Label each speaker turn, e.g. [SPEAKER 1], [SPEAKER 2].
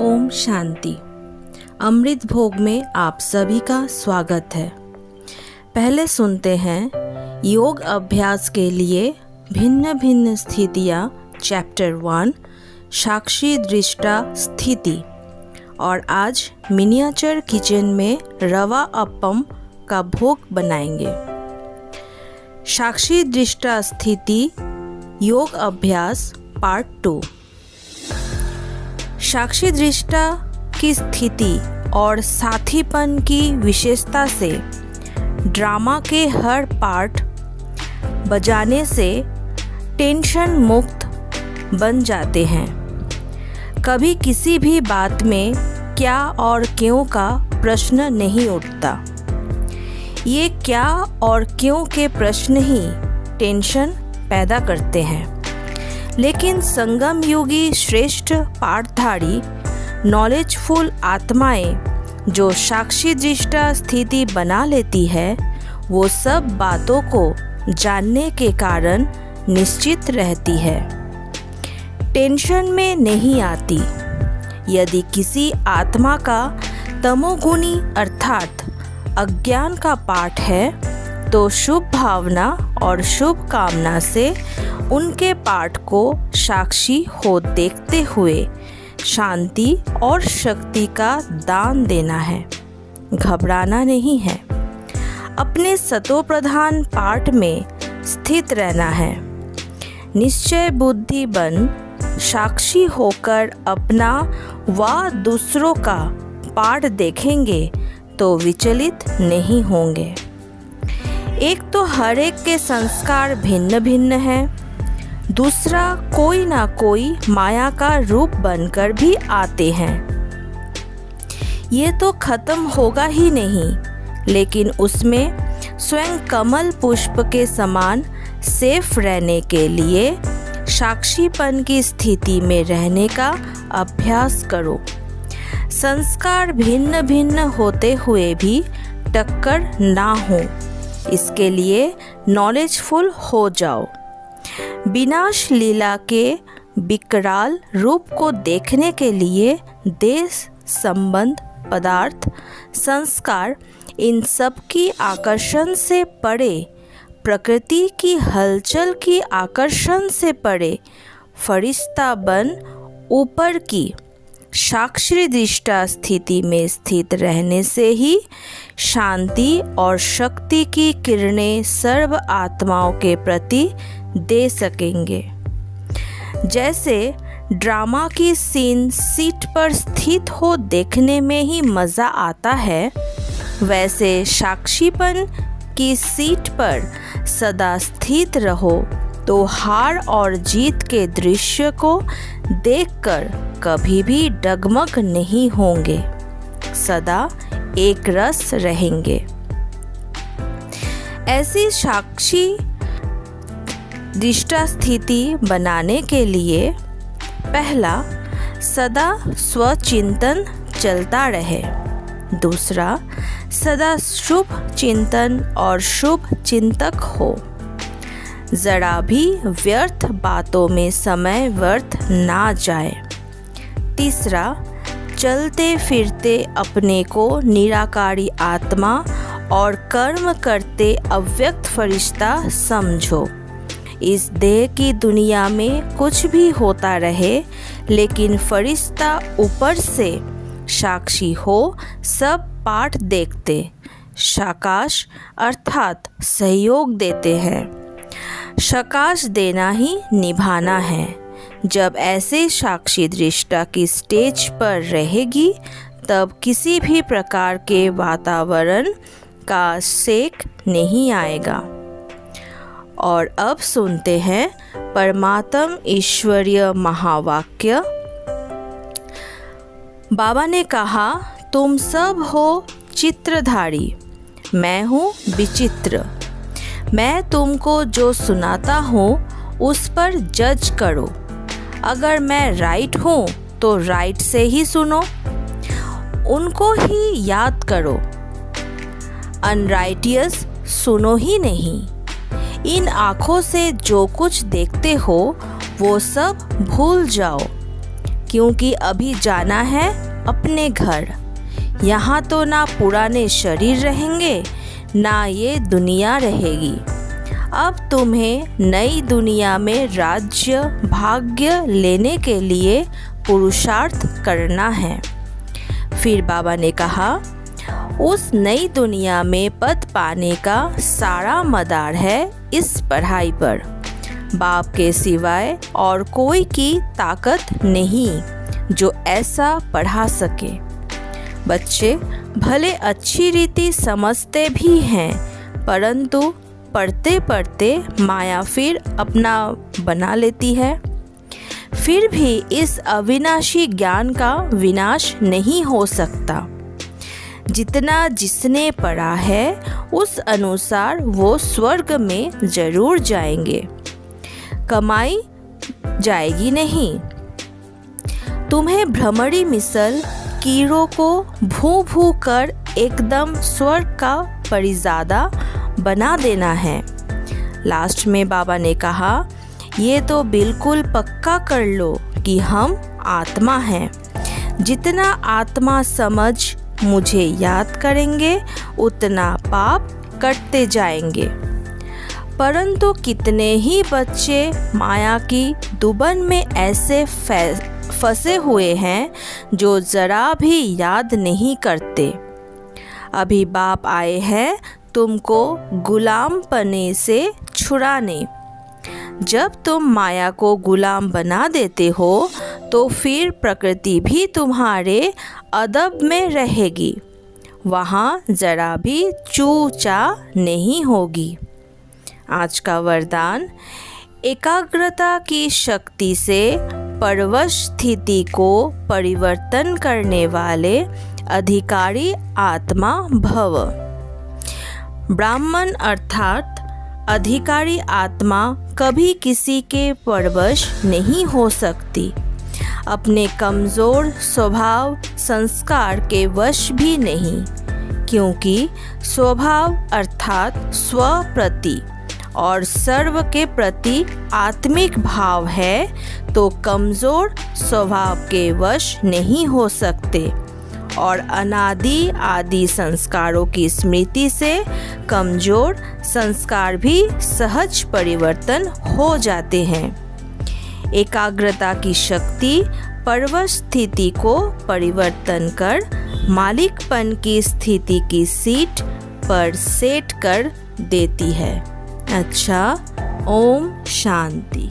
[SPEAKER 1] ओम शांति। अमृत भोग में आप सभी का स्वागत है। पहले सुनते हैं योग अभ्यास के लिए भिन्न भिन्न स्थितियाँ, चैप्टर 1 साक्षी दृष्टा स्थिति। और आज मिनिएचर किचन में रवा अप्पम का भोग बनाएंगे। साक्षी दृष्टा स्थिति योग अभ्यास पार्ट 2। साक्षी दृष्टा की स्थिति और साथीपन की विशेषता से ड्रामा के हर पार्ट बजाने से टेंशन मुक्त बन जाते हैं। कभी किसी भी बात में क्या और क्यों का प्रश्न नहीं उठता। ये क्या और क्यों के प्रश्न ही टेंशन पैदा करते हैं। लेकिन संगम योगी श्रेष्ठ पाठधारी नॉलेजफुल आत्माएं जो साक्षी दृष्टा स्थिति बना लेती है, वो सब बातों को जानने के कारण निश्चित रहती है, टेंशन में नहीं आती। यदि किसी आत्मा का तमोगुणी अर्थात अज्ञान का पाठ है, तो शुभ भावना और शुभ कामना से उनके पाठ को साक्षी हो देखते हुए शांति और शक्ति का दान देना है, घबराना नहीं है। अपने सतोप्रधान पाठ में स्थित रहना है। निश्चय बुद्धि बन साक्षी होकर अपना व दूसरों का पाठ देखेंगे तो विचलित नहीं होंगे। एक तो हर एक के संस्कार भिन्न भिन्न है, दूसरा कोई ना कोई माया का रूप बनकर भी आते हैं। ये तो खत्म होगा ही नहीं, लेकिन उसमें स्वयं कमल पुष्प के समान सेफ रहने के लिए साक्षीपन की स्थिति में रहने का अभ्यास करो। संस्कार भिन्न भिन्न होते हुए भी टक्कर ना हो, इसके लिए नॉलेजफुल हो जाओ। विनाश लीला के विकराल रूप को देखने के लिए देश, संबंध, पदार्थ, संस्कार इन सब की आकर्षण से परे, प्रकृति की हलचल की आकर्षण से परे फरिश्ता बन ऊपर की साक्षी दृष्टा स्थिति में स्थित रहने से ही शांति और शक्ति की किरणें सर्व आत्माओं के प्रति दे सकेंगे। जैसे ड्रामा की सीन सीट पर स्थित हो देखने में ही मज़ा आता है, वैसे साक्षीपन की सीट पर सदा स्थित रहो तो हार और जीत के दृश्य को देखकर कभी भी डगमग नहीं होंगे, सदा एक रस रहेंगे। ऐसी साक्षी दृष्टा स्थिति बनाने के लिए पहला, सदा स्वचिंतन चलता रहे। दूसरा, सदा शुभ चिंतन और शुभ चिंतक हो। जरा भी व्यर्थ बातों में समय व्यर्थ ना जाए। तीसरा, चलते फिरते अपने को निराकारी आत्मा और कर्म करते अव्यक्त फरिश्ता समझो। इस देह की दुनिया में कुछ भी होता रहे, लेकिन फरिश्ता ऊपर से साक्षी हो सब पाठ देखते, शाकाश अर्थात सहयोग देते हैं। शाकाश देना ही निभाना है। जब ऐसे साक्षी दृष्टा की स्टेज पर रहेगी, तब किसी भी प्रकार के वातावरण का सेक नहीं आएगा। और अब सुनते हैं परमात्म ईश्वरीय महावाक्य। बाबा ने कहा, तुम सब हो चित्रधारी, मैं हूँ विचित्र। मैं तुमको जो सुनाता हूँ उस पर जज करो। अगर मैं राइट हूँ तो राइट से ही सुनो, उनको ही याद करो। अनराइटियस सुनो ही नहीं। इन आँखों से जो कुछ देखते हो वो सब भूल जाओ। क्योंकि अभी जाना है अपने घर। यहाँ तो ना पुराने शरीर रहेंगे ना ये दुनिया रहेगी। अब तुम्हें नई दुनिया में राज्य भाग्य लेने के लिए पुरुषार्थ करना है। फिर बाबा ने कहा, उस नई दुनिया में पद पाने का सारा मदार है इस पढ़ाई पर। बाप के सिवाय और कोई की ताकत नहीं जो ऐसा पढ़ा सके। बच्चे भले अच्छी रीति समझते भी हैं, परंतु पढ़ते पढ़ते माया फिर अपना बना लेती है। फिर भी इस अविनाशी ज्ञान का विनाश नहीं हो सकता। जितना जिसने पढ़ा है उस अनुसार वो स्वर्ग में जरूर जाएंगे, कमाई जाएगी नहीं। तुम्हें भ्रमरी मिसल कीड़ों को भू भू कर एकदम स्वर्ग का परिजादा बना देना है। लास्ट में बाबा ने कहा, ये तो बिल्कुल पक्का कर लो कि हम आत्मा हैं। जितना आत्मा समझ मुझे याद करेंगे उतना पाप कटते जाएंगे। परंतु कितने ही बच्चे माया की दुबन में ऐसे फंसे हुए हैं जो जरा भी याद नहीं करते। अभी बाप आए हैं तुमको गुलामपने से छुड़ाने। जब तुम माया को गुलाम बना देते हो तो फिर प्रकृति भी तुम्हारे अदब में रहेगी। वहाँ जरा भी चू चा नहीं होगी। आज का वरदान, एकाग्रता की शक्ति से परवश स्थिति को परिवर्तन करने वाले अधिकारी आत्मा भव। ब्राह्मण अर्थात अधिकारी आत्मा कभी किसी के परवश नहीं हो सकती। अपने कमज़ोर स्वभाव संस्कार के वश भी नहीं, क्योंकि स्वभाव अर्थात स्व प्रति और सर्व के प्रति आत्मिक भाव है, तो कमज़ोर स्वभाव के वश नहीं हो सकते और अनादि आदि संस्कारों की स्मृति से कमज़ोर संस्कार भी सहज परिवर्तन हो जाते हैं। एकाग्रता की शक्ति परवश स्थिति को परिवर्तन कर मालिकपन की स्थिति की सीट पर सेट कर देती है। अच्छा, ओम शांति।